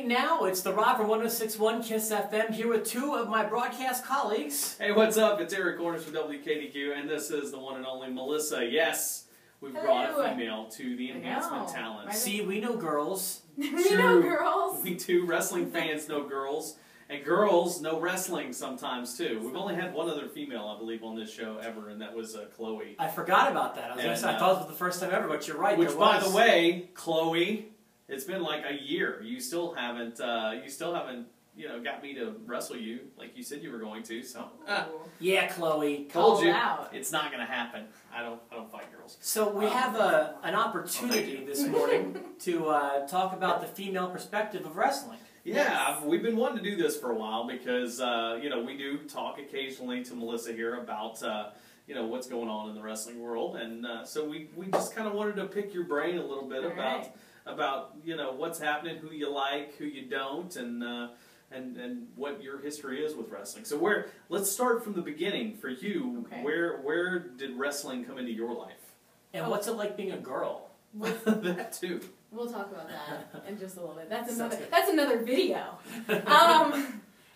now. It's the Rob from 106.1 KISS FM here with two of my broadcast colleagues. Hey, what's up? It's Eric Cornish from WKDQ, and this is the one and only Melissa. Yes, we've brought a female to the Enhancement talent. See, we know girls. We know girls. We too. Wrestling fans know girls. And girls know wrestling sometimes, too. We've only had one other female, I believe, on this show ever, and that was Chloe. I forgot about that. I was going to say, I thought it was the first time ever, but you're right. Which, by the way, Chloe, it's been like a year. You still haven't, you know, got me to wrestle you like you said you were going to. So, yeah, Chloe, told you out. It's not going to happen. I don't fight girls. So we have an opportunity this morning to talk about the female perspective of wrestling. Yeah, we've been wanting to do this for a while because, you know, we do talk occasionally to Melissa here about, you know, what's going on in the wrestling world. And so we just kind of wanted to pick your brain a little bit about, you know, what's happening, who you like, who you don't, and what your history is with wrestling. So let's start from the beginning for you. Okay. Where did wrestling come into your life? And what's it like being a girl? That too. We'll talk about that in just a little bit. That's another video.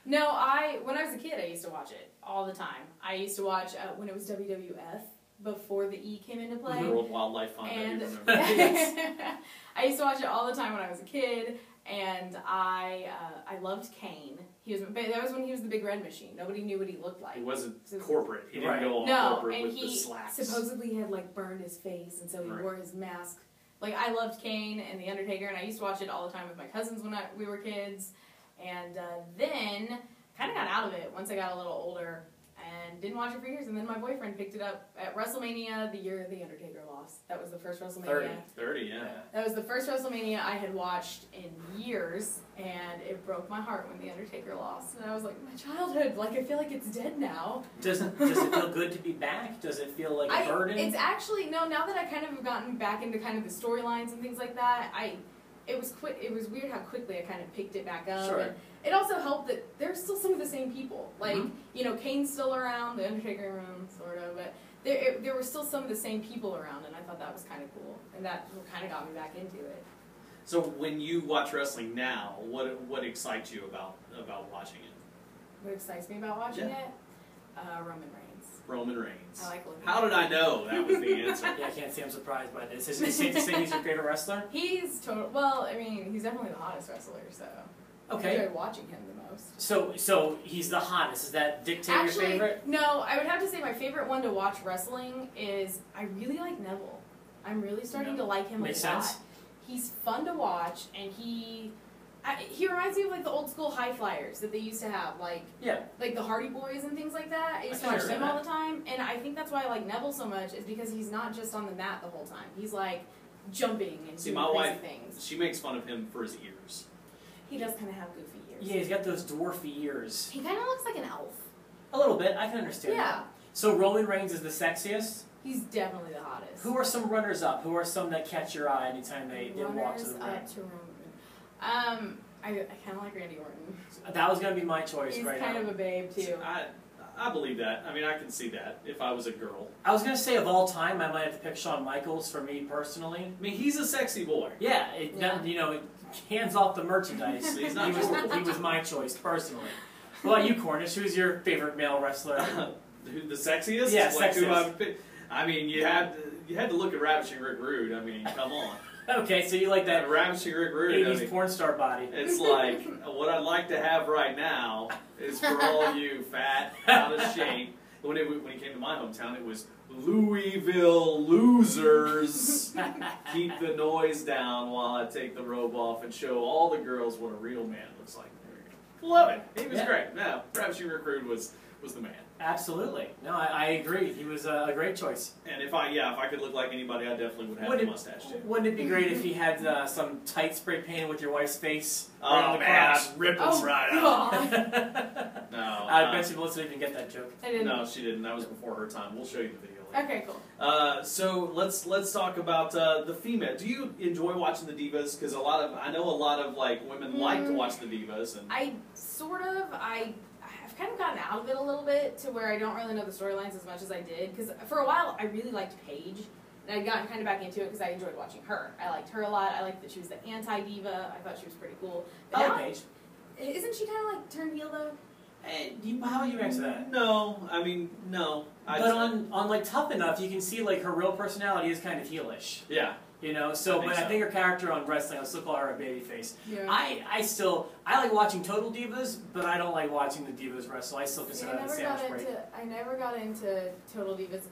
No, when I was a kid, I used to watch it all the time. I used to watch when it was WWF before the E came into play. World Wildlife Fund. And I used to watch it all the time when I was a kid, and I loved Kane. That was when he was the Big Red Machine. Nobody knew what he looked like. He wasn't corporate. He didn't go all corporate with the slacks. Supposedly had like burned his face, and so he wore his mask. Like, I loved Kane and The Undertaker, and I used to watch it all the time with my cousins when we were kids. And then, kind of got out of it once I got a little older, and didn't watch it for years. And then my boyfriend picked it up at WrestleMania the year The Undertaker lost. That was the first WrestleMania. 30, yeah. That was the first WrestleMania I had watched in years, and it broke my heart when The Undertaker lost. And I was like, my childhood, like, I feel like it's dead now. Does it feel good to be back? Does it feel like a burden? It's actually, no, now that I kind of have gotten back into kind of the storylines and things like that, it was weird how quickly I kind of picked it back up. Sure. And it also helped that there's still some of the same people. Like, you know, Kane's still around, The Undertaker around, sort of, but there were still some of the same people around, and I thought that was kind of cool. And that kind of got me back into it. So when you watch wrestling now, what excites you about watching it? What excites me about watching it? Roman Reigns. Roman Reigns. I like looking How did I know that was the answer? Yeah, I can't say I'm surprised by this. Is it safe to say he's your favorite wrestler? He's well, I mean, he's definitely the hottest wrestler, so okay. I enjoy watching him the most. So he's the hottest. Does that dictate your favorite? No, I would have to say my favorite one to watch wrestling is I really like Neville. I'm really starting to like him a lot. Makes sense. He's fun to watch, and he reminds me of like the old school high flyers that they used to have, like the Hardy Boys and things like that. I used to watch them all the time, and I think that's why I like Neville so much, is because he's not just on the mat the whole time. He's like jumping and doing crazy things. She makes fun of him for his ears. He does kind of have goofy ears. Yeah, he's got those dwarfy ears. He kind of looks like an elf. A little bit, I can understand that. So Roman Reigns is the sexiest? He's definitely the hottest. Who are some runners-up? Who are some that catch your eye anytime they walk to the ring? Runners-up to Roman. I kind of like Randy Orton. That was going to be my choice He's right now. He's kind of a babe, too. I believe that. I mean, I can see that if I was a girl. I was going to say of all time, I might have to pick Shawn Michaels for me personally. I mean, he's a sexy boy. Yeah, you know, hands off the merchandise. He was my choice personally. What about you, Cornish? Who's your favorite male wrestler? The sexiest? Yeah, like sexiest. Who I would pick? I mean, you had to look at Ravishing Rick Rude. I mean, come on. Okay, so you like that Ravishing Rick Rude 80s porn star body. It's like, what I'd like to have right now is for all you fat, out of shape. When he came to my hometown, it was Louisville losers. Keep the noise down while I take the robe off and show all the girls what a real man looks like. Love it. He was great. No, Ravishing Rick Rude was the man. Absolutely. No, I agree. He was a great choice. And if I could look like anybody, I definitely would have a mustache too. Wouldn't it be great if he had some tight spray painted with your wife's face? Oh man, I'd rip him right out. No, I bet you Melissa didn't get that joke. I didn't. No, she didn't. That was before her time. We'll show you the video later. Okay, cool. So let's talk about the female. Do you enjoy watching the divas? Because I know a lot of like women like to watch the divas. And I've kind of gotten out of it a little bit to where I don't really know the storylines as much as I did. Because for a while, I really liked Paige. And I'd gotten kind of back into it because I enjoyed watching her. I liked her a lot. I liked that she was the anti-diva. I thought she was pretty cool. But I now, like Paige. isn't she kind of like turned heel though? How would you answer that? No, I mean, no. But on like Tough Enough, you can see like her real personality is kind of heelish. Yeah. You know, so I think her character on wrestling, I'll still call her a babyface. Yeah. I like watching Total Divas, but I don't like watching the Divas wrestle. I still consider that a sandwich break. I never got into Total Divas.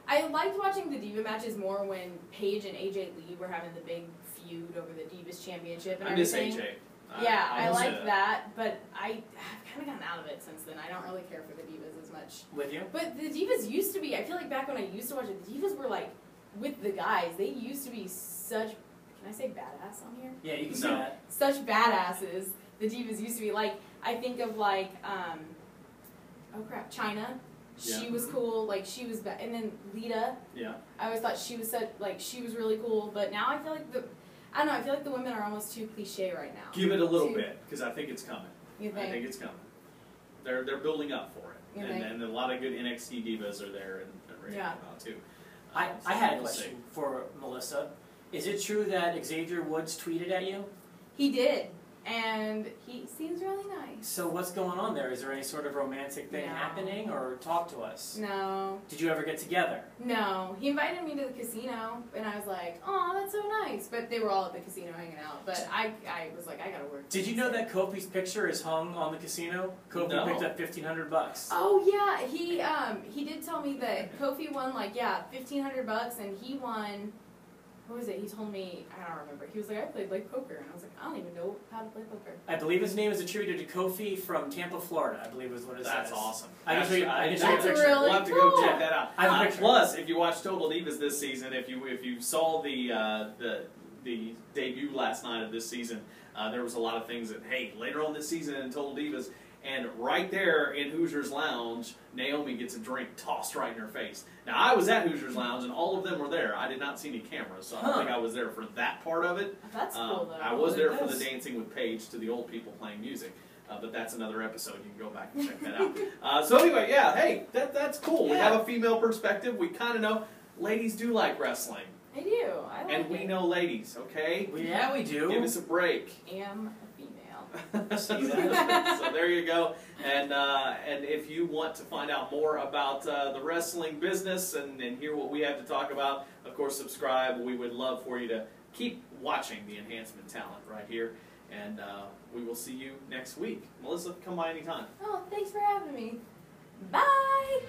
I liked watching the Diva matches more when Paige and AJ Lee were having the big feud over the Divas Championship and I miss everything. AJ. Yeah, I like that, but I've kind of gotten out of it since then. I don't really care for the Divas as much. With you? But the Divas used to be, I feel like back when I used to watch it, the Divas were like, with the guys, they used to be such, can I say badass on here? Yeah, you can say that. Such badasses. The Divas used to be like, I think of like, oh crap, Chyna. She was cool, like she was, and then Lita. Yeah. I always thought she was such, like she was really cool, but now I feel like I don't know, I feel like the women are almost too cliche right now. Give it a little bit, because I think it's coming. You think? I think it's coming. They're building up for it. You think? And a lot of good NXT divas are there and ready to come out too. I had a question for Melissa. Is it true that Xavier Woods tweeted at you? He did, and he seems really nice. So what's going on there? Is there any sort of romantic thing No. happening, or talk to us? No. Did you ever get together? No. He invited me to the casino, and I was like, oh, that's so nice. But they were all at the casino hanging out. But I was like, I gotta work. Did you know that Kofi's picture is hung on the casino? Kofi No. picked up $1,500. Oh yeah, he did tell me that Kofi won like $1,500, and he won. What was it? He told me, I don't remember. He was like, I played like poker, and I was like, I don't even know how to play poker. I believe his name is attributed to Kofi from Tampa, Florida. I believe is what it says. That's awesome. I can show you. I can show you a That's picture. really We'll have to cool. go check that out. I have a picture. Plus, if you watch Total Divas this season, if you saw the debut last night of this season, there was a lot of things that later on this season in Total Divas, and right there in Hoosiers Lounge, Naomi gets a drink tossed right in her face. Now I was at Hoosiers Lounge and all of them were there. I did not see any cameras, so I don't think I was there for that part of it. That's cool though. I was there for the dancing with Paige to the old people playing music. But that's another episode. You can go back and check that out. So anyway, yeah, hey, that's cool. We have a female perspective. We kind of know ladies do like wrestling. I do. I like And we know ladies, okay? Yeah, we do. Give us a break. am a female. See that? So there you go. And if you want to find out more about the wrestling business and hear what we have to talk about, of course, subscribe. We would love for you to keep watching the Enhancement talent right here. And we will see you next week. Melissa, come by anytime. Oh, thanks for having me. Bye!